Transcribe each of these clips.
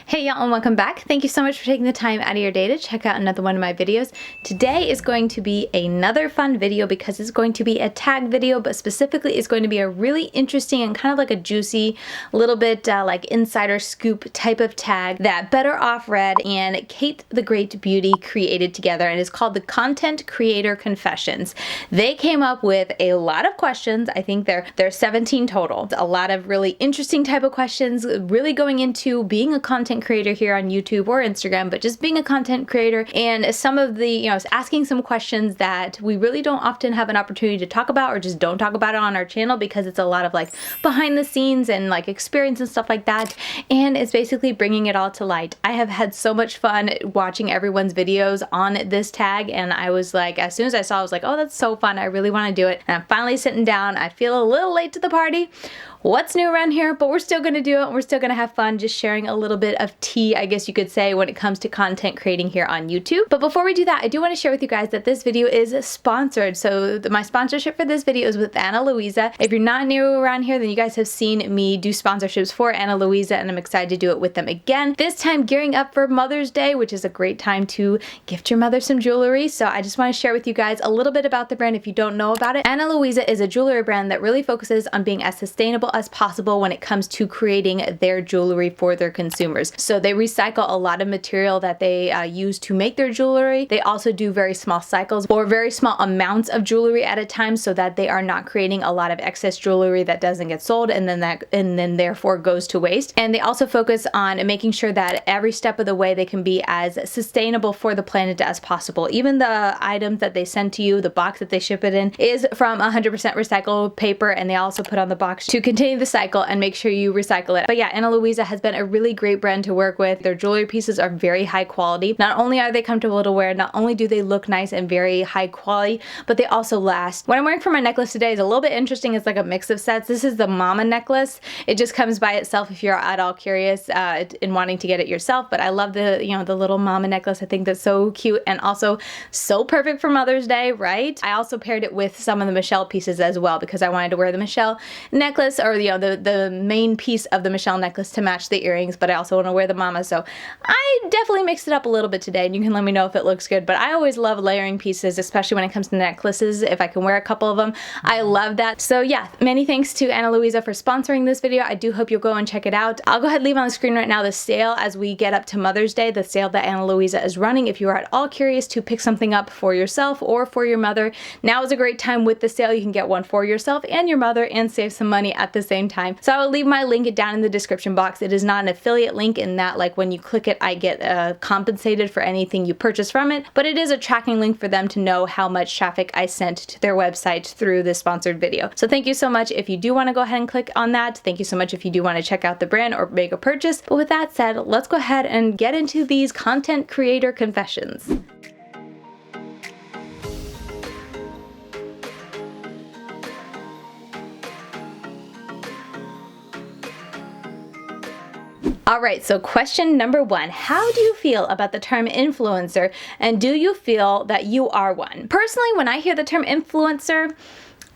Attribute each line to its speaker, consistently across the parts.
Speaker 1: Hey y'all, and welcome back. Thank you so much for taking the time out of your day to check out another one of my videos. Today is going to be another fun video because it's going to be a tag video, but specifically it's going to be a really interesting and kind of like a juicy, little bit like insider scoop type of tag that Better Off Red and Cate the Great Beauty created together, and it's called the Content Creator Confessions. They came up with a lot of questions. I think there's 17 total. A lot of really interesting type of questions, really going into being a content creator here on YouTube or Instagram, but just being a content creator, and some of the, asking some questions that we really don't often have an opportunity to talk about, or just don't talk about it on our channel because it's a lot of like behind the scenes and like experience and stuff like that, and it's basically bringing it all to light. I have had so much fun watching everyone's videos on this tag, and I was like, as soon as I saw it, I was like, oh, that's so fun, I really want to do it, and I'm finally sitting down. I feel a little late to the party. What's new around here? But we're still going to do it. We're still going to have fun just sharing a little bit of tea, I guess you could say, when it comes to content creating here on YouTube. But before we do that, I do want to share with you guys that this video is sponsored. So my sponsorship for this video is with Ana Luisa. If you're not new around here, then you guys have seen me do sponsorships for Ana Luisa, and I'm excited to do it with them again. This time gearing up for Mother's Day, which is a great time to gift your mother some jewelry. So I just want to share with you guys a little bit about the brand if you don't know about it. Ana Luisa is a jewelry brand that really focuses on being as sustainable as possible when it comes to creating their jewelry for their consumers. So they recycle a lot of material that they use to make their jewelry. They also do very small cycles or very small amounts of jewelry at a time, so that they are not creating a lot of excess jewelry that doesn't get sold and then therefore goes to waste. And they also focus on making sure that every step of the way they can be as sustainable for the planet as possible. Even the items that they send to you, the box that they ship it in, is from 100% recycled paper, and they also put on the box to continue the cycle and make sure you recycle it. But yeah, Ana Luisa has been a really great brand to work with. Their jewelry pieces are very high quality. Not only are they comfortable to wear, not only do they look nice and very high quality, but they also last. What I'm wearing for my necklace today is a little bit interesting. It's like a mix of sets. This is the Mama necklace. It just comes by itself if you're at all curious in wanting to get it yourself. But I love the, the little Mama necklace. I think that's so cute and also so perfect for Mother's Day, right? I also paired it with some of the Michelle pieces as well because I wanted to wear the Michelle necklace, or the main piece of the Michelle necklace, to match the earrings, but I also want to wear the Mama. So I definitely mixed it up a little bit today, and you can let me know if it looks good. But I always love layering pieces, especially when it comes to necklaces. If I can wear a couple of them, I love that. So yeah, many thanks to Ana Luisa for sponsoring this video. I do hope you'll go and check it out. I'll go ahead and leave on the screen right now the sale as we get up to Mother's Day, the sale that Ana Luisa is running. If you are at all curious to pick something up for yourself or for your mother, now is a great time with the sale. You can get one for yourself and your mother and save some money at the same time. So I will leave my link down in the description box. It is not an affiliate link in that, like, when you click it, I get compensated for anything you purchase from it, but it is a tracking link for them to know how much traffic I sent to their website through this sponsored video. So thank you so much if you do want to go ahead and click on that. Thank you so much if you do want to check out the brand or make a purchase. But with that said, let's go ahead and get into these content creator confessions. Alright, so question number one. How do you feel about the term influencer, and do you feel that you are one? Personally, when I hear the term influencer,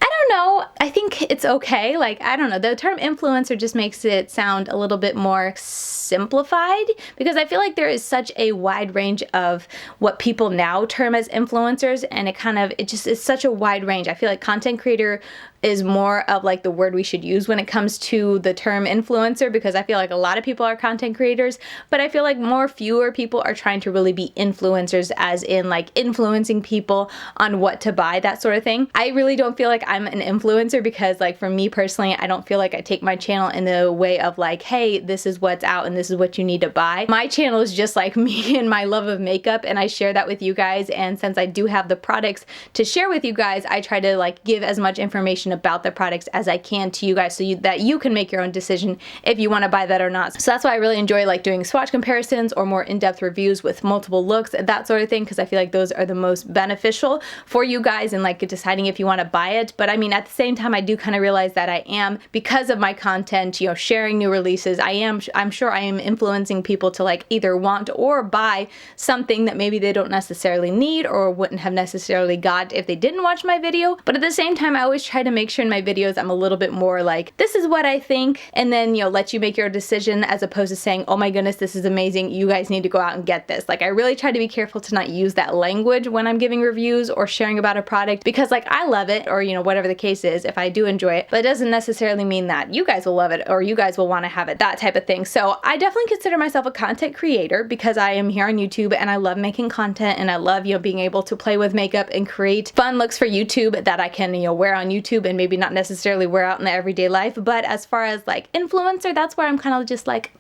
Speaker 1: I don't know, I think it's okay. Like, I don't know, the term influencer just makes it sound a little bit more simplified, because I feel like there is such a wide range of what people now term as influencers, and it just is such a wide range. I feel like content creator is more of like the word we should use when it comes to the term influencer, because I feel like a lot of people are content creators, but I feel like fewer people are trying to really be influencers, as in like influencing people on what to buy, that sort of thing. I really don't feel like I'm an influencer, because like for me personally, I don't feel like I take my channel in the way of like, hey, this is what's out and this is what you need to buy. My channel is just like me and my love of makeup, and I share that with you guys, and since I do have the products to share with you guys, I try to like give as much information about the products as I can to you guys, so that you can make your own decision if you want to buy that or not. So that's why I really enjoy like doing swatch comparisons or more in-depth reviews with multiple looks, that sort of thing, because I feel like those are the most beneficial for you guys in like deciding if you want to buy it. But I mean, at the same time, I do kind of realize that I am, because of my content, sharing new releases, I'm sure I am influencing people to like either want or buy something that maybe they don't necessarily need or wouldn't have necessarily got if they didn't watch my video. But at the same time, I always try to make sure in my videos I'm a little bit more like, this is what I think, and then, you know, let you make your decision, as opposed to saying, oh my goodness, this is amazing, you guys need to go out and get this. Like, I really try to be careful to not use that language when I'm giving reviews or sharing about a product, because like, I love it, or you know, whatever the case is, if I do enjoy it, but it doesn't necessarily mean that you guys will love it or you guys will want to have it, that type of thing. So I definitely consider myself a content creator because I am here on YouTube and I love making content, and I love, you know, being able to play with makeup and create fun looks for YouTube that I can, you know, wear on YouTube and maybe not necessarily wear out in the everyday life. But as far as like influencer, that's where I'm kind of just like,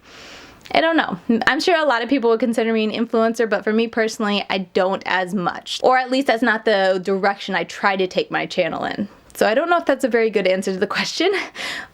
Speaker 1: I don't know. I'm sure a lot of people would consider me an influencer, but for me personally, I don't as much. Or at least that's not the direction I try to take my channel in. So I don't know if that's a very good answer to the question,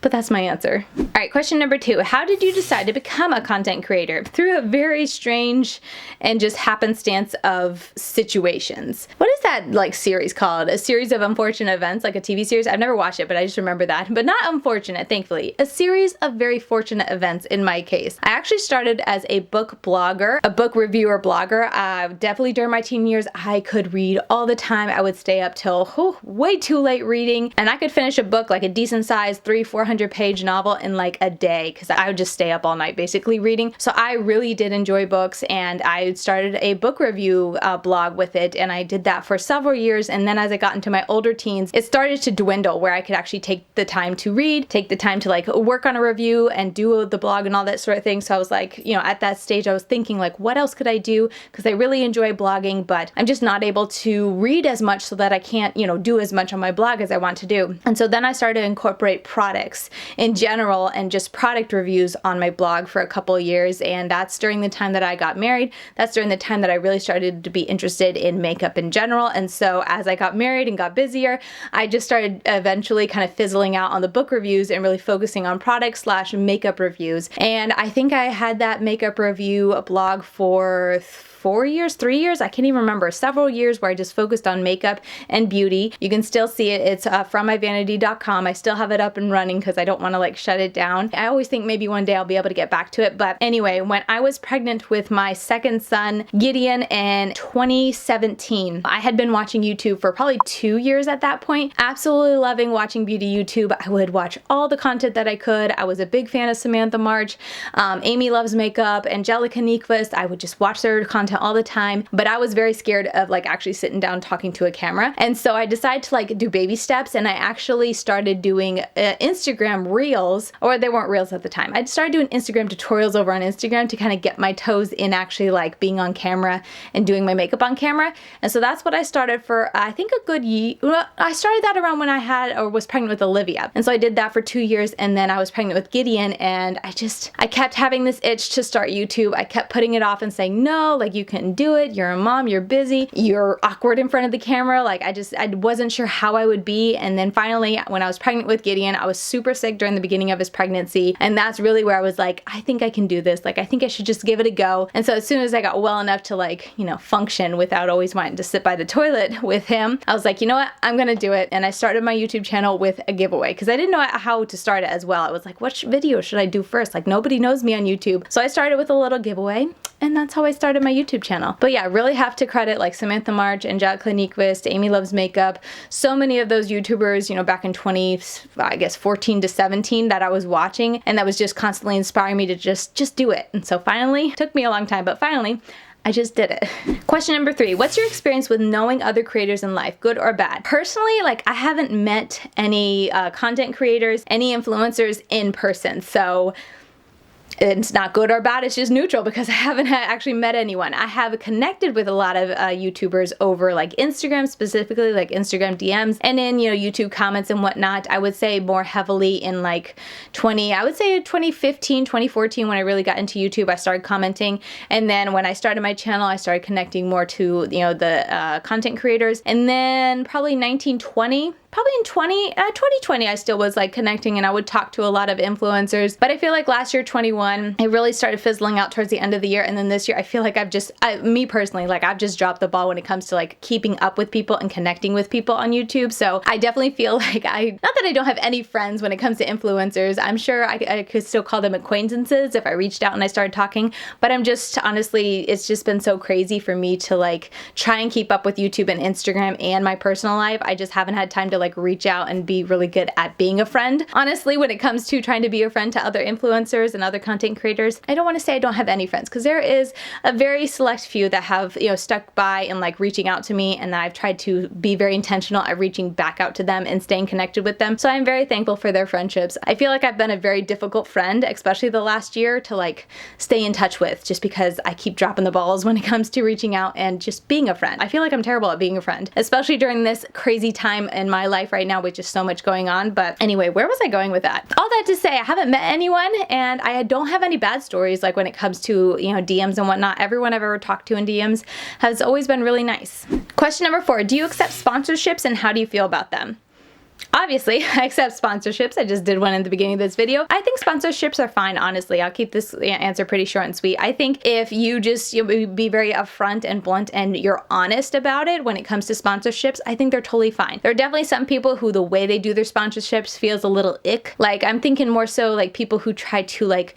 Speaker 1: but that's my answer. All right, question number 2. How did you decide to become a content creator? Through a very strange and just happenstance of situations. What is that like series called? A series of unfortunate events, like a TV series? I've never watched it, but I just remember that. But not unfortunate, thankfully. A series of very fortunate events in my case. I actually started as a book blogger, a book reviewer blogger. Definitely during my teen years, I could read all the time. I would stay up till way too late reading. And I could finish a book, like a decent sized 300-400 page novel, in like a day, because I would just stay up all night basically reading. So I really did enjoy books, and I started a book review blog with it, and I did that for several years. And then as I got into my older teens, it started to dwindle, where I could actually take the time to read, take the time to like work on a review and do the blog and all that sort of thing. So I was like, you know, at that stage I was thinking like, what else could I do? Because I really enjoy blogging, but I'm just not able to read as much, so that I can't, you know, do as much on my blog as I want to do. And so then I started to incorporate products in general and just product reviews on my blog for a couple of years. And that's during the time that I got married. That's during the time that I really started to be interested in makeup in general. And so as I got married and got busier, I just started eventually kind of fizzling out on the book reviews and really focusing on product / makeup reviews. And I think I had that makeup review blog for 3 years, I can't even remember, several years, where I just focused on makeup and beauty. You can still see it. It's from myvanity.com. I still have it up and running because I don't want to like shut it down. I always think maybe one day I'll be able to get back to it. But anyway, when I was pregnant with my second son, Gideon, in 2017, I had been watching YouTube for probably 2 years at that point. Absolutely loving watching beauty YouTube. I would watch all the content that I could. I was a big fan of Samantha March, Amy Loves Makeup, Angelica Nyquist. I would just watch their content all the time, but I was very scared of like actually sitting down talking to a camera. And so I decided to like do baby steps, and I actually started doing Instagram reels, or they weren't reels at the time. I started doing Instagram tutorials over on Instagram to kind of get my toes in actually like being on camera and doing my makeup on camera. And so that's what I started for, I think a good year. Well, I started that around when I had or was pregnant with Olivia. And so I did that for 2 years, and then I was pregnant with Gideon, and I kept having this itch to start YouTube. I kept putting it off and saying, no, like, you can do it. You're a mom, you're busy, you're awkward in front of the camera. Like, I wasn't sure how I would be. And then finally, when I was pregnant with Gideon, I was super sick during the beginning of his pregnancy. And that's really where I was like, I think I can do this. Like, I think I should just give it a go. And so as soon as I got well enough to like, you know, function without always wanting to sit by the toilet with him, I was like, you know what, I'm gonna do it. And I started my YouTube channel with a giveaway because I didn't know how to start it as well. I was like, what video should I do first? Like, nobody knows me on YouTube. So I started with a little giveaway, and that's how I started my YouTube channel. But yeah, I really have to credit like Samantha March, Angelica Nyquist, Amy Loves Makeup, so many of those YouTubers, you know, back in 14 to 17 that I was watching, and that was just constantly inspiring me to just do it. And so finally, took me a long time, but finally, I just did it. Question number 3, what's your experience with knowing other creators in life, good or bad? Personally, like, I haven't met any content creators, any influencers in person, so it's not good or bad, it's just neutral because I haven't actually met anyone. I have connected with a lot of YouTubers over like Instagram, specifically like Instagram DMs, and in, you know, YouTube comments and whatnot. I would say more heavily in like 2015, 2014, when I really got into YouTube, I started commenting. And then when I started my channel, I started connecting more to, you know, the content creators. And then probably 2020, in 2020, I still was like connecting, and I would talk to a lot of influencers. But I feel like last year, 21, it really started fizzling out towards the end of the year. And then this year, I feel like me personally, like, I've just dropped the ball when it comes to like keeping up with people and connecting with people on YouTube. So I definitely feel like not that I don't have any friends when it comes to influencers. I'm sure I could still call them acquaintances if I reached out and I started talking. But I'm just, honestly, it's just been so crazy for me to like try and keep up with YouTube and Instagram and my personal life. I just haven't had time to like like reach out and be really good at being a friend. Honestly, when it comes to trying to be a friend to other influencers and other content creators, I don't want to say I don't have any friends, because there is a very select few that have, you know, stuck by and like reaching out to me, and I've tried to be very intentional at reaching back out to them and staying connected with them. So I'm very thankful for their friendships. I feel like I've been a very difficult friend, especially the last year, to like stay in touch with, just because I keep dropping the balls when it comes to reaching out and just being a friend. I feel like I'm terrible at being a friend, especially during this crazy time in my life right now with just so much going on. But anyway, where was I going with that? All that to say, I haven't met anyone, and I don't have any bad stories like when it comes to, you know, DMs and whatnot. Everyone I've ever talked to in DMs has always been really nice. Question number 4, do you accept sponsorships and how do you feel about them? Obviously, I accept sponsorships. I just did one in the beginning of this video. I think sponsorships are fine, honestly. I'll keep this answer pretty short and sweet. I think if you just be very upfront and blunt and you're honest about it when it comes to sponsorships, I think they're totally fine. There are definitely some people who the way they do their sponsorships feels a little ick. Like, I'm thinking more so like people who try to like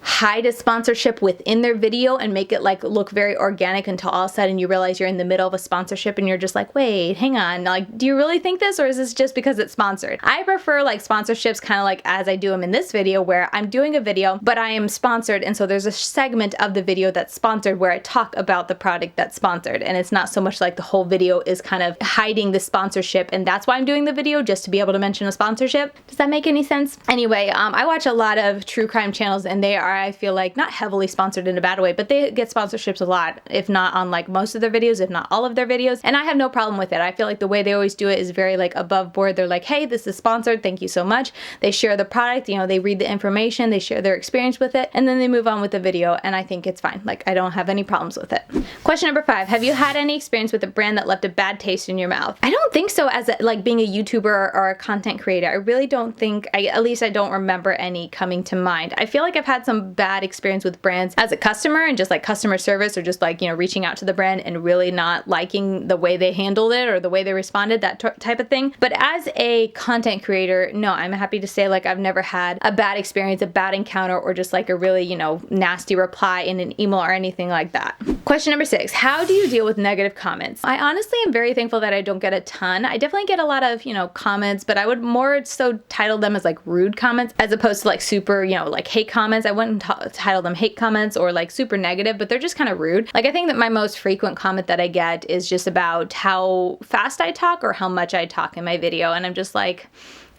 Speaker 1: hide a sponsorship within their video and make it like look very organic until all of a sudden you realize you're in the middle of a sponsorship and you're just like, wait, hang on, like, do you really think this, or is this just because it's sponsored? I prefer like sponsorships kind of like as I do them in this video, where I'm doing a video but I am sponsored, and so there's a segment of the video that's sponsored where I talk about the product that's sponsored, and it's not so much like the whole video is kind of hiding the sponsorship, and that's why I'm doing the video, just to be able to mention a sponsorship. Does that make any sense? Anyway, I watch a lot of true crime channels, and they are, I feel like, not heavily sponsored in a bad way, but they get sponsorships a lot, if not on like most of their videos, if not all of their videos, and I have no problem with it. I feel like the way they always do it is very like above board. They're like, hey, this is sponsored, thank you so much. They share the product, you know, they read the information, they share their experience with it, and then they move on with the video, and I think it's fine. Like, I don't have any problems with it. Question number 5, have you had any experience with a brand that left a bad taste in your mouth? I don't think so, as like being a YouTuber or a content creator. I really don't think, at least I don't remember any coming to mind. I feel like I've had some bad experience with brands as a customer, and just like customer service, or just like, you know, reaching out to the brand and really not liking the way they handled it or the way they responded, that type of thing. But as a content creator, no, I'm happy to say like I've never had a bad experience, a bad encounter, or just like a really, you know, nasty reply in an email or anything like that. Question number 6, how do you deal with negative comments? I honestly am very thankful that I don't get a ton. I definitely get a lot of, you know, comments, but I would more so title them as like rude comments as opposed to like super, you know, like hate comments. I wouldn't title them hate comments or like super negative, but they're just kind of rude. Like, I think that my most frequent comment that I get is just about how fast I talk or how much I talk in my video, and I'm just like,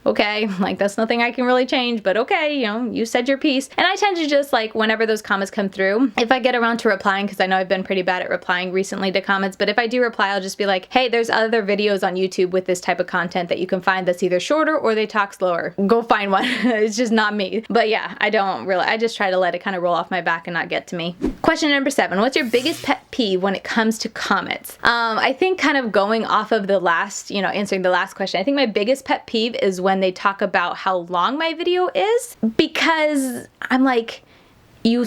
Speaker 1: okay, like that's nothing I can really change, but okay, you know, you said your piece. And I tend to just like, whenever those comments come through, if I get around to replying, because I know I've been pretty bad at replying recently to comments, but if I do reply, I'll just be like, hey, there's other videos on YouTube with this type of content that you can find that's either shorter or they talk slower. Go find one. It's just not me. But yeah, I just try to let it kind of roll off my back and not get to me. Question number 7, what's your biggest pet peeve when it comes to comments? I think kind of going off of the last, you know, answering the last question, I think my biggest pet peeve is when they talk about how long my video is, because I'm like, you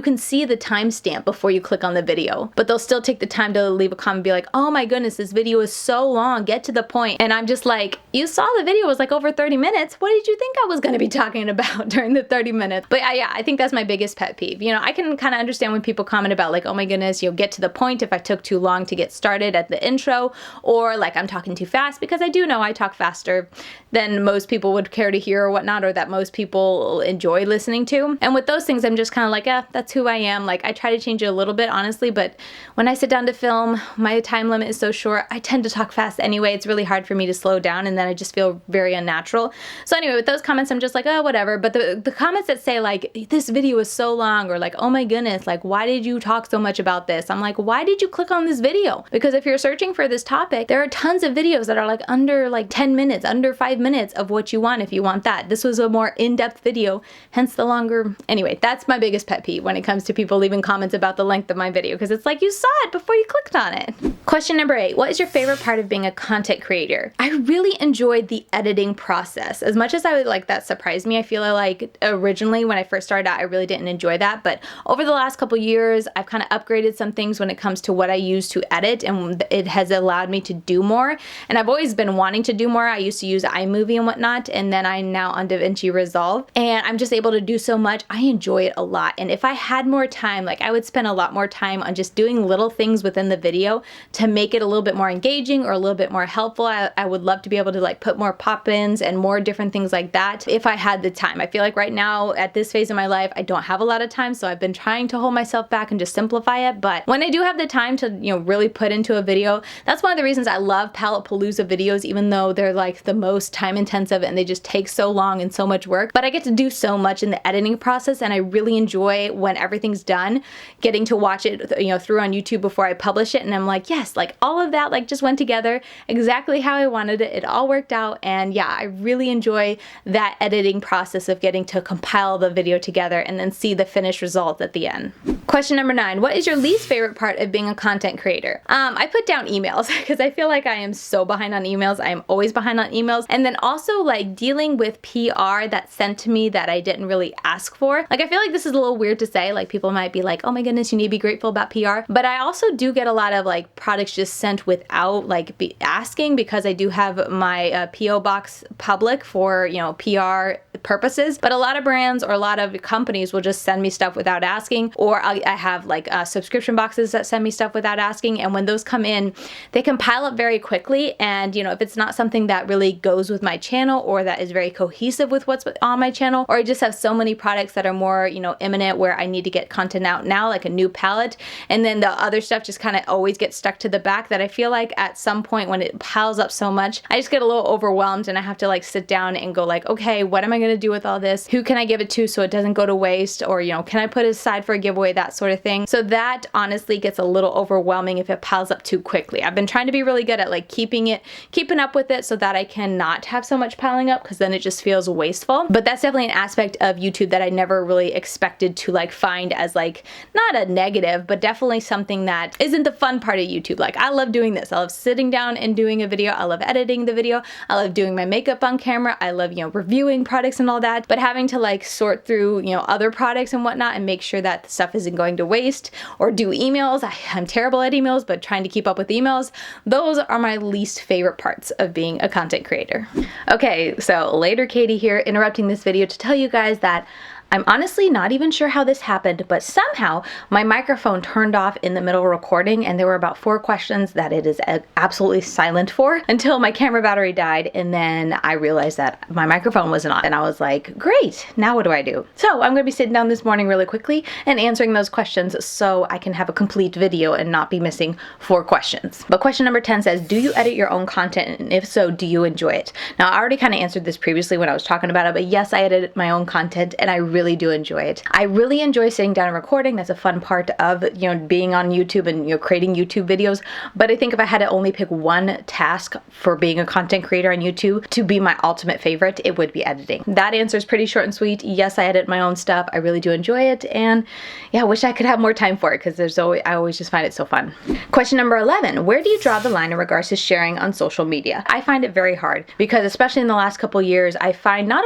Speaker 1: can see the timestamp before you click on the video, but they'll still take the time to leave a comment and be like, oh my goodness, this video is so long, get to the point. And I'm just like, you saw the video was like over 30 minutes. What did you think I was going to be talking about during the 30 minutes? But yeah, I think that's my biggest pet peeve. You know, I can kind of understand when people comment about like, oh my goodness, you'll get to the point if I took too long to get started at the intro, or like I'm talking too fast, because I do know I talk faster than most people would care to hear or whatnot, or that most people enjoy listening to. And with those things, I'm just kind of like, that's who I am. Like, I try to change it a little bit, honestly, but when I sit down to film, my time limit is so short, I tend to talk fast anyway. It's really hard for me to slow down, and then I just feel very unnatural. So anyway, with those comments, I'm just like, oh, whatever. But the comments that say like, this video is so long, or like, oh my goodness, like, why did you talk so much about this? I'm like, why did you click on this video? Because if you're searching for this topic, there are tons of videos that are like under like 10 minutes, under 5 minutes of what you want if you want that. This was a more in-depth video, hence the longer. Anyway, that's my biggest pet peeve when it comes to people leaving comments about the length of my video, because it's like, you saw it before you clicked on it. Question number 8, what is your favorite part of being a content creator? I really enjoyed the editing process. As much as I would like, that surprised me. I feel like originally when I first started out, I really didn't enjoy that, but over the last couple years, I've kind of upgraded some things when it comes to what I use to edit, and it has allowed me to do more. And I've always been wanting to do more. I used to use iMovie and whatnot, and then I'm now on DaVinci Resolve, and I'm just able to do so much. I enjoy it a lot. And if I had more time, like I would spend a lot more time on just doing little things within the video to make it a little bit more engaging or a little bit more helpful. I would love to be able to like put more pop-ins and more different things like that if I had the time. I feel like right now at this phase of my life, I don't have a lot of time, so I've been trying to hold myself back and just simplify it. But when I do have the time to, you know, really put into a video, that's one of the reasons I love Palette-Palooza videos, even though they're like the most time intensive and they just take so long and so much work. But I get to do so much in the editing process, and I really enjoy when everything's done, getting to watch it, you know, through on YouTube before I publish it. And I'm like, yes, like all of that like just went together exactly how I wanted it. It all worked out. And yeah, I really enjoy that editing process of getting to compile the video together and then see the finished result at the end. Question number 9, what is your least favorite part of being a content creator? I put down emails because I feel like I am so behind on emails. I am always behind on emails. And then also like dealing with PR that's sent to me that I didn't really ask for. Like I feel like this is a little weird to say, like people might be like, oh my goodness, you need to be grateful about PR. But I also do get a lot of like products just sent without like asking, because I do have my PO box public for, you know, PR purposes. But a lot of brands or a lot of companies will just send me stuff without asking, or I have like subscription boxes that send me stuff without asking. And when those come in, they can pile up very quickly. And, you know, if it's not something that really goes with my channel or that is very cohesive with what's on my channel, or I just have so many products that are more, you know, imminent where I need to get content out now, like a new palette, and then the other stuff just kind of always gets stuck to the back, that I feel like at some point when it piles up so much, I just get a little overwhelmed and I have to like sit down and go like, okay, what am I going to do with all this? Who can I give it to so it doesn't go to waste? Or, you know, can I put it aside for a giveaway? That sort of thing. So that honestly gets a little overwhelming if it piles up too quickly. I've been trying to be really good at like keeping up with it so that I can not have so much piling up, because then it just feels wasteful. But that's definitely an aspect of YouTube that I never really expected to like find as like, not a negative, but definitely something that isn't the fun part of YouTube. Like I love doing this. I love sitting down and doing a video. I love editing the video. I love doing my makeup on camera. I love, you know, reviewing products and all that, but having to like sort through, you know, other products and whatnot and make sure that the stuff isn't going to waste, or do emails. I'm terrible at emails, but trying to keep up with emails, those are my least favorite parts of being a content creator. Okay, so later Katie here, interrupting this video to tell you guys that I'm honestly not even sure how this happened, but somehow my microphone turned off in the middle of recording, and there were about 4 questions that it is absolutely silent for until my camera battery died, and then I realized that my microphone wasn't on, and I was like, great, now what do I do? So I'm going to be sitting down this morning really quickly and answering those questions so I can have a complete video and not be missing 4 questions. But question number 10 says, do you edit your own content, and if so, do you enjoy it? Now I already kind of answered this previously when I was talking about it, but yes, I edit my own content and I really do enjoy it. I really enjoy sitting down and recording. That's a fun part of, you know, being on YouTube and, you know, creating YouTube videos. But I think if I had to only pick one task for being a content creator on YouTube to be my ultimate favorite, it would be editing. That answer is pretty short and sweet. Yes, I edit my own stuff. I really do enjoy it, and yeah, I wish I could have more time for it, because I always just find it so fun. Question number 11, where do you draw the line in regards to sharing on social media? I find it very hard, because especially in the last couple years, I find not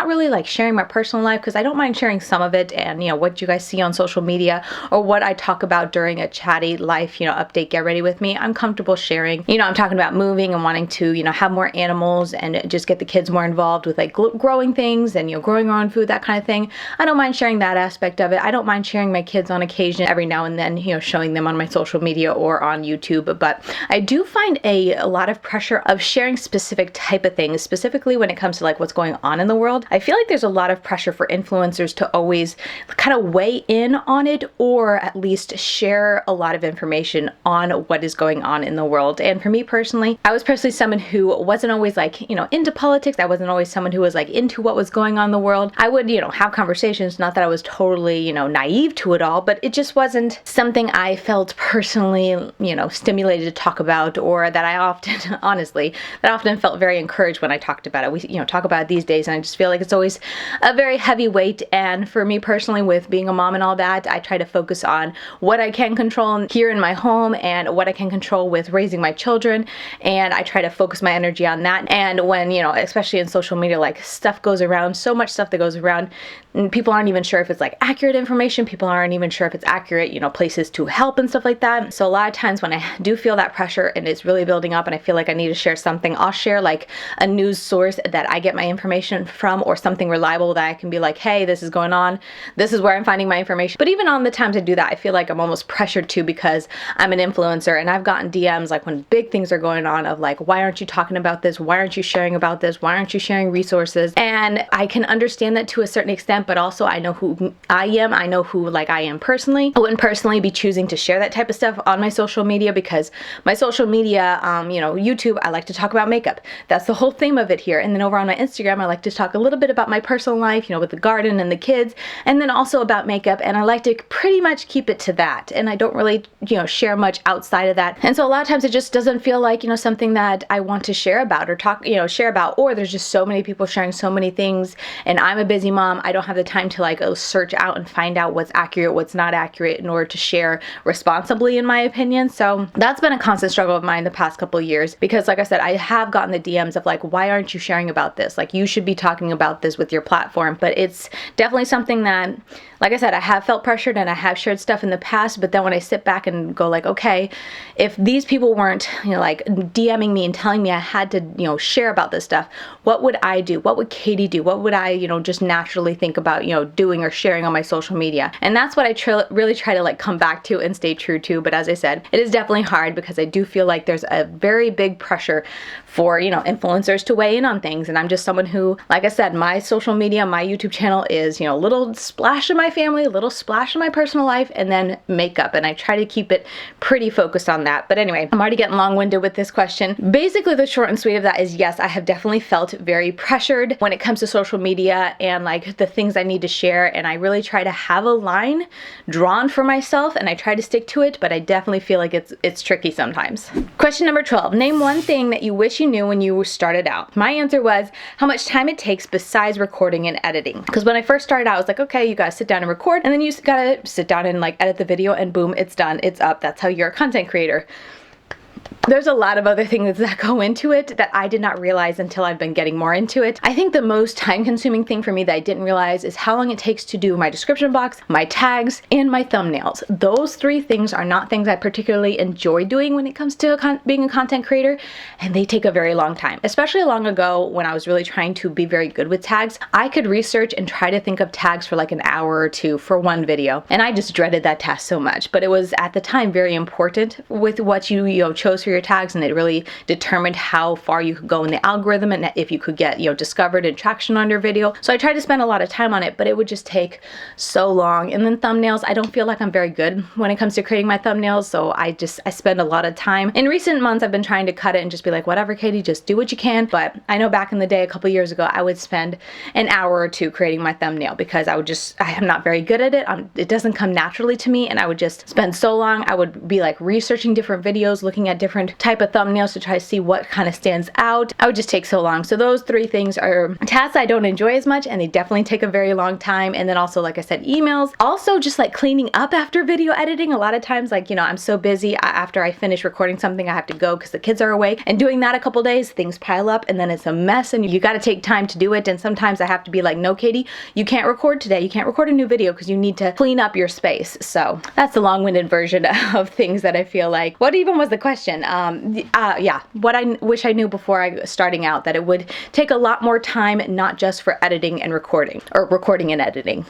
Speaker 1: really like sharing my personal life, because I don't mind sharing some of it, and, you know, what you guys see on social media or what I talk about during a chatty life, you know, update, get ready with me, I'm comfortable sharing. You know, I'm talking about moving and wanting to, you know, have more animals and just get the kids more involved with like growing things and, you know, growing our own food, that kind of thing. I don't mind sharing that aspect of it. I don't mind sharing my kids on occasion, every now and then, you know, showing them on my social media or on YouTube. But I do find a lot of pressure of sharing specific type of things, specifically when it comes to like what's going on in the world. I feel like there's a lot of pressure for influencers to always kind of weigh in on it, or at least share a lot of information on what is going on in the world. And for me personally, I was personally someone who wasn't always like, you know, into politics. I wasn't always someone who was like into what was going on in the world. I would, you know, have conversations, not that I was totally, you know, naive to it all, but it just wasn't something I felt personally, you know, stimulated to talk about, or that I often, honestly, that I often felt very encouraged when I talked about it. We, you know, talk about it these days, and I just feel like it's always a very heavy weight. And for me personally, with being a mom and all that, I try to focus on what I can control here in my home and what I can control with raising my children, and I try to focus my energy on that. And when, you know, especially in social media, like stuff goes around, so much stuff that goes around, and people aren't even sure if it's like accurate information, people aren't even sure if it's accurate, you know, places to help and stuff like that. So a lot of times when I do feel that pressure and it's really building up and I feel like I need to share something, I'll share like a news source that I get my information from, or something reliable that I can be like, hey, hey, this is going on, this is where I'm finding my information. But even on the times I do that, I feel like I'm almost pressured to, because I'm an influencer, and I've gotten DMs like when big things are going on of like, why aren't you talking about this? Why aren't you sharing about this? Why aren't you sharing resources? And I can understand that to a certain extent, but also I know who I am. I know who like I am personally. I wouldn't personally be choosing to share that type of stuff on my social media, because my social media, you know, YouTube, I like to talk about makeup. That's the whole theme of it here. And then over on my Instagram, I like to talk a little bit about my personal life, you know, with the garden and the kids, and then also about makeup. And I like to pretty much keep it to that. And I don't really, you know, share much outside of that. And so a lot of times it just doesn't feel like, you know, something that I want to share about or talk, you know, share about, or there's just so many people sharing so many things, and I'm a busy mom. I don't have the time to like search out and find out what's accurate, what's not accurate in order to share responsibly, in my opinion. So that's been a constant struggle of mine the past couple of years, because like I said, I have gotten the DMs of like, why aren't you sharing about this? Like, you should be talking about this with your platform. But it's definitely something that, like I said, I have felt pressured and I have shared stuff in the past, but then when I sit back and go like, okay, if these people weren't, you know, like DMing me and telling me I had to, you know, share about this stuff, what would I do? What would Katie do? What would I, you know, just naturally think about, you know, doing or sharing on my social media? And that's what I really try to like come back to and stay true to. But as I said, it is definitely hard, because I do feel like there's a very big pressure for, you know, influencers to weigh in on things. And I'm just someone who, like I said, my social media, my YouTube channel is, you know, a little splash of my family, a little splash of my personal life, and then makeup. And I try to keep it pretty focused on that. But anyway, I'm already getting long-winded with this question. Basically, the short and sweet of that is yes, I have definitely felt very pressured when it comes to social media and like the things I need to share. And I really try to have a line drawn for myself, and I try to stick to it, but I definitely feel like it's tricky sometimes. Question number 12, name one thing that you wish you knew when you started out. My answer was how much time it takes besides recording and editing. Because when I first started out, I was like, okay, you gotta sit down and record, and then you gotta sit down and like edit the video, and boom, it's done, it's up. That's how you're a content creator. There's a lot of other things that go into it that I did not realize until I've been getting more into it. I think the most time-consuming thing for me that I didn't realize is how long it takes to do my description box, my tags, and my thumbnails. Those three things are not things I particularly enjoy doing when it comes to being a content creator, and they take a very long time. Especially long ago when I was really trying to be very good with tags, I could research and try to think of tags for like an hour or two for one video, and I just dreaded that task so much. But it was at the time very important with what you know, chose for your tags, and it really determined how far you could go in the algorithm and if you could get, you know, discovered and traction on your video. So I tried to spend a lot of time on it, but it would just take so long. And then thumbnails, I don't feel like I'm very good when it comes to creating my thumbnails, so I spend a lot of time. In recent months, I've been trying to cut it and just be like, whatever, Katie, just do what you can. But I know back in the day, a couple years ago, I would spend an hour or two creating my thumbnail, because I am not very good at it. It doesn't come naturally to me, and I would just spend so long. I would be like researching different videos, looking at different type of thumbnails to try to see what kind of stands out. I would just take so long. So those three things are tasks I don't enjoy as much, and they definitely take a very long time. And then also, like I said, emails. Also just like cleaning up after video editing. A lot of times, like, you know, I'm so busy after I finish recording something, I have to go because the kids are awake, and doing that a couple days, things pile up, and then it's a mess, and you got to take time to do it. And sometimes I have to be like, no, Katie, you can't record today. You can't record a new video because you need to clean up your space. So that's the long-winded version of things that I feel like. What even was the question? Yeah, what I wish I knew before starting out, that it would take a lot more time, not just for editing and recording, or recording and editing.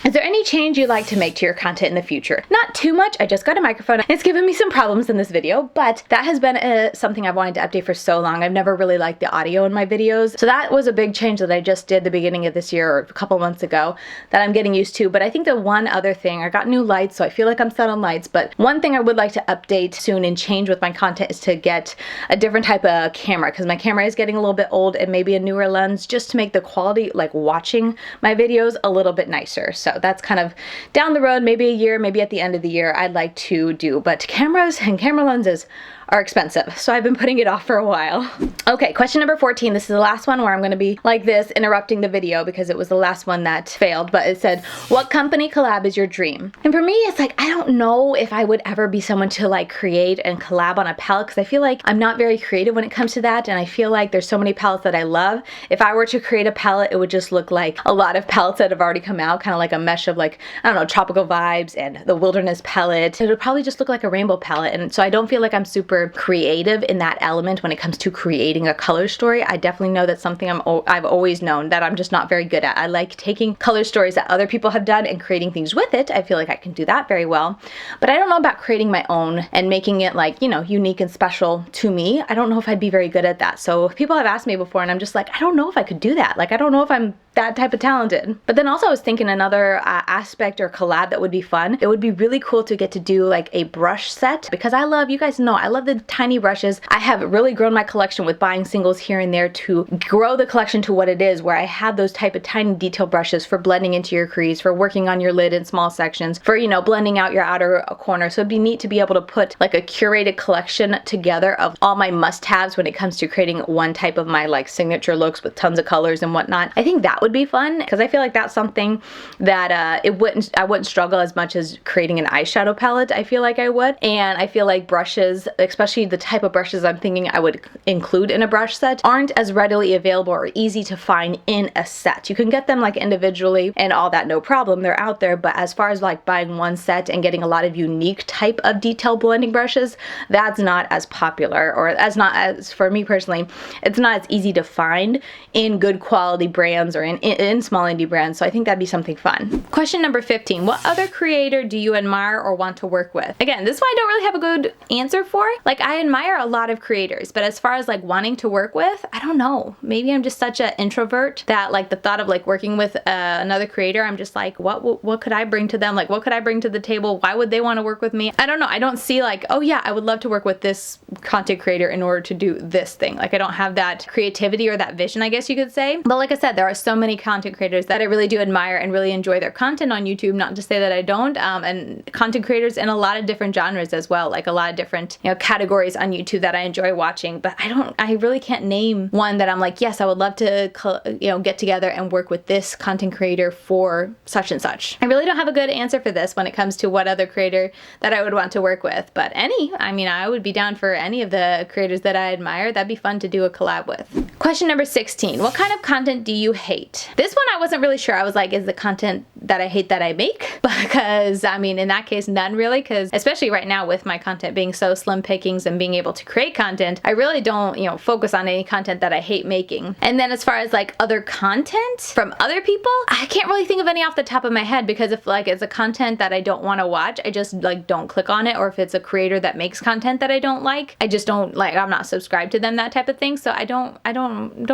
Speaker 1: Is there any change you'd like to make to your content in the future? Not too much. I just got a microphone. It's given me some problems in this video, but that has been something I've wanted to update for so long. I've never really liked the audio in my videos. So that was a big change that I just did the beginning of this year, or a couple months ago, that I'm getting used to. But I think the one other thing, I got new lights, so I feel like I'm set on lights, but one thing I would like to update soon and change with my content is to get a different type of camera, because my camera is getting a little bit old, and maybe a newer lens, just to make the quality, like watching my videos, a little bit nicer. So that's kind of down the road, maybe a year, maybe at the end of the year, I'd like to do. But cameras and camera lenses are expensive, so I've been putting it off for a while. Okay, question number 14. This is the last one where I'm going to be like this, interrupting the video, because it was the last one that failed. But it said, what company collab is your dream? And for me, it's like, I don't know if I would ever be someone to like create and collab on a palette, because I feel like I'm not very creative when it comes to that, and I feel like there's so many palettes that I love. If I were to create a palette, it would just look like a lot of palettes that have already come out, kind of like a mesh of, like, I don't know, tropical vibes and the wilderness palette. It would probably just look like a rainbow palette, and so I don't feel like I'm super super creative in that element when it comes to creating a color story. I definitely know that's something I've always known that I'm just not very good at. I like taking color stories that other people have done and creating things with it. I feel like I can do that very well, but I don't know about creating my own and making it like, you know, unique and special to me. I don't know if I'd be very good at that. So people have asked me before and I'm just like, I don't know if I could do that. Like, I don't know if I'm that type of talented. But then also I was thinking another aspect or collab that would be fun. It would be really cool to get to do like a brush set, because I love, you guys know, I love the tiny brushes. I have really grown my collection with buying singles here and there to grow the collection to what it is, where I have those type of tiny detail brushes for blending into your crease, for working on your lid in small sections, for, you know, blending out your outer corner. So it'd be neat to be able to put like a curated collection together of all my must-haves when it comes to creating one type of my like signature looks with tons of colors and whatnot. I think that would be fun, because I feel like that's something that I wouldn't struggle as much as creating an eyeshadow palette. I feel like I would. And I feel like brushes, especially the type of brushes I'm thinking I would include in a brush set, aren't as readily available or easy to find in a set. You can get them like individually and all that, no problem, they're out there, but as far as like buying one set and getting a lot of unique type of detail blending brushes, that's not as popular, or as for me personally, it's not as easy to find in good quality brands or in small indie brands. So I think that'd be something fun. Question number 15, what other creator do you admire or want to work with? Again, this one I don't really have a good answer for. Like, I admire a lot of creators, but as far as like wanting to work with, I don't know. Maybe I'm just such an introvert that like the thought of like working with another creator, I'm just like, what could I bring to them? Like, what could I bring to the table? Why would they want to work with me? I don't know. I don't see like, oh yeah, I would love to work with this content creator in order to do this thing. Like, I don't have that creativity or that vision, I guess you could say. But like I said, there are so many content creators that I really do admire and really enjoy their content on YouTube. Not to say that I don't, and content creators in a lot of different genres as well, like a lot of different, you know, categories on YouTube that I enjoy watching. But I really can't name one that I'm like, yes, I would love to, you know, get together and work with this content creator for such and such. I really don't have a good answer for this when it comes to what other creator that I would want to work with, but I mean, I would be down for any of the creators that I admire. That'd be fun to do a collab with. Question number 16, what kind of content do you hate? This one I wasn't really sure. I was like, is the content that I hate that I make? Because I mean, in that case, none really, because especially right now with my content being so slim pickings and being able to create content, I really don't, you know, focus on any content that I hate making. And then as far as like other content from other people, I can't really think of any off the top of my head, because if like it's a content that I don't want to watch, I just like don't click on it. Or if it's a creator that makes content that I don't like, I just don't like, I'm not subscribed to them, that type of thing. So I don't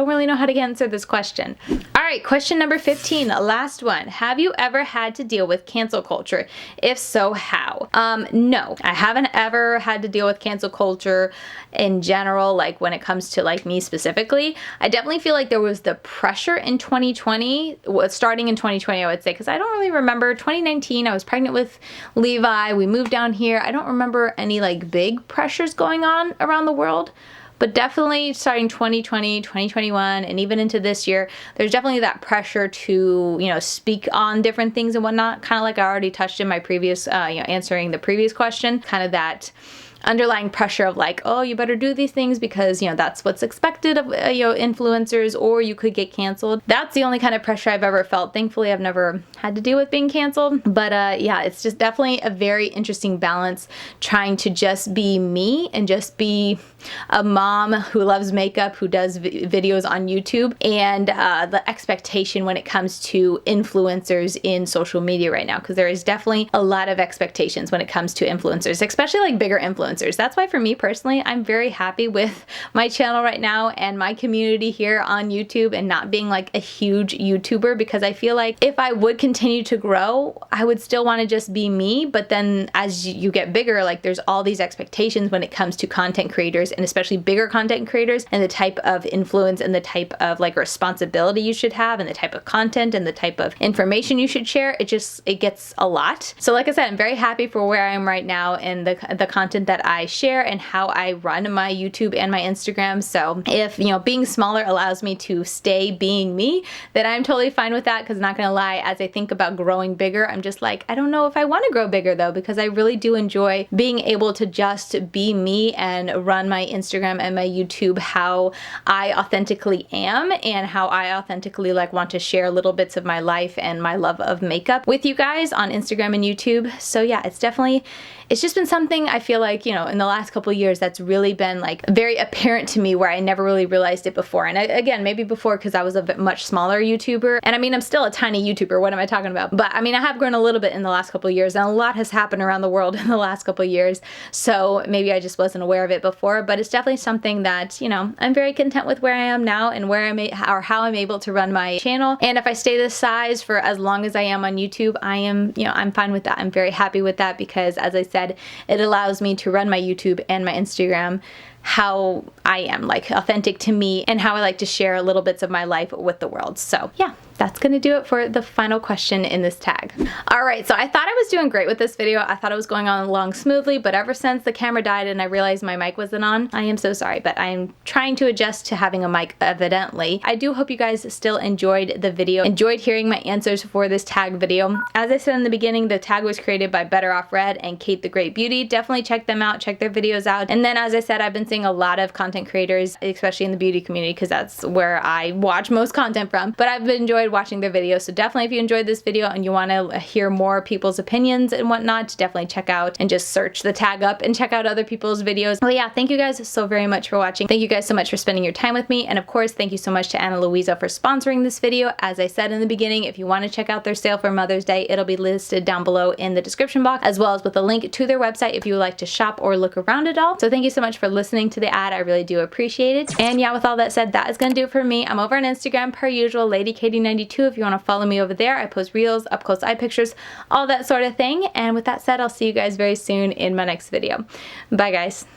Speaker 1: really know how to answer this question. All right, question number 15, last one. Have you ever had to deal with cancel culture? If so, how? No, I haven't ever had to deal with cancel culture in general, like when it comes to like me specifically. I definitely feel like there was the pressure in 2020, starting in 2020, I would say, because I don't really remember 2019. I was pregnant with Levi. We moved down here. I don't remember any like big pressures going on around the world. But definitely starting 2020, 2021, and even into this year, there's definitely that pressure to, you know, speak on different things and whatnot. Kind of like I already touched in my previous, you know, answering the previous question, kind of that underlying pressure of like, oh, you better do these things because, you know, that's what's expected of, you know, influencers, or you could get canceled. That's the only kind of pressure I've ever felt. Thankfully, I've never had to deal with being canceled. But yeah, it's just definitely a very interesting balance, trying to just be me and just be a mom who loves makeup, who does videos on YouTube, and the expectation when it comes to influencers in social media right now, because there is definitely a lot of expectations when it comes to influencers, especially like bigger influencers. That's why for me personally, I'm very happy with my channel right now and my community here on YouTube, and not being like a huge YouTuber, because I feel like if I would continue to grow, I would still want to just be me. But then as you get bigger, like there's all these expectations when it comes to content creators, and especially bigger content creators, and the type of influence and the type of like responsibility you should have, and the type of content and the type of information you should share. It gets a lot. So like I said, I'm very happy for where I am right now and the content that I share and how I run my YouTube and my Instagram. So if, you know, being smaller allows me to stay being me, then I'm totally fine with that, because not gonna lie, as I think about growing bigger, I'm just like, I don't know if I want to grow bigger though, because I really do enjoy being able to just be me and run my Instagram and my YouTube how I authentically am, and how I authentically like want to share little bits of my life and my love of makeup with you guys on Instagram and YouTube. So yeah, it's just been something I feel like, you know, in the last couple years, that's really been like very apparent to me, where I never really realized it before. And again, maybe before because I was a bit much smaller YouTuber. And I mean, I'm still a tiny YouTuber. What am I talking about? But I mean, I have grown a little bit in the last couple years, and a lot has happened around the world in the last couple years. So maybe I just wasn't aware of it before, but it's definitely something that, you know, I'm very content with where I am now and where how I'm able to run my channel. And if I stay this size for as long as I am on YouTube, I am, you know, I'm fine with that. I'm very happy with that because, as I said, it allows me to run my YouTube and my Instagram how I am, like authentic to me, and how I like to share little bits of my life with the world. So yeah, that's gonna do it for the final question in this tag. All right, so I thought I was doing great with this video. I thought it was going on along smoothly, but ever since the camera died and I realized my mic wasn't on, I am so sorry, but I am trying to adjust to having a mic, evidently. I do hope you guys still enjoyed the video, enjoyed hearing my answers for this tag video. As I said in the beginning, the tag was created by Better Off Red and Cate the Great Beauty. Definitely check them out, check their videos out. And then, as I said, I've been seeing a lot of content creators, especially in the beauty community, because that's where I watch most content from, but I've enjoyed watching their videos. So definitely, if you enjoyed this video and you want to hear more people's opinions and whatnot, definitely check out and just search the tag up and check out other people's videos. Well, yeah, thank you guys so very much for watching. Thank you guys so much for spending your time with me. And of course, thank you so much to Ana Luisa for sponsoring this video. As I said in the beginning, if you want to check out their sale for Mother's Day, it'll be listed down below in the description box, as well as with a link to their website if you would like to shop or look around at all. So thank you so much for listening to the ad. I really do appreciate it. And yeah, with all that said, that is going to do it for me. I'm over on Instagram per usual, LadyCatie92. If you want to follow me over there, I post reels, up close eye pictures, all that sort of thing. And with that said, I'll see you guys very soon in my next video. Bye guys.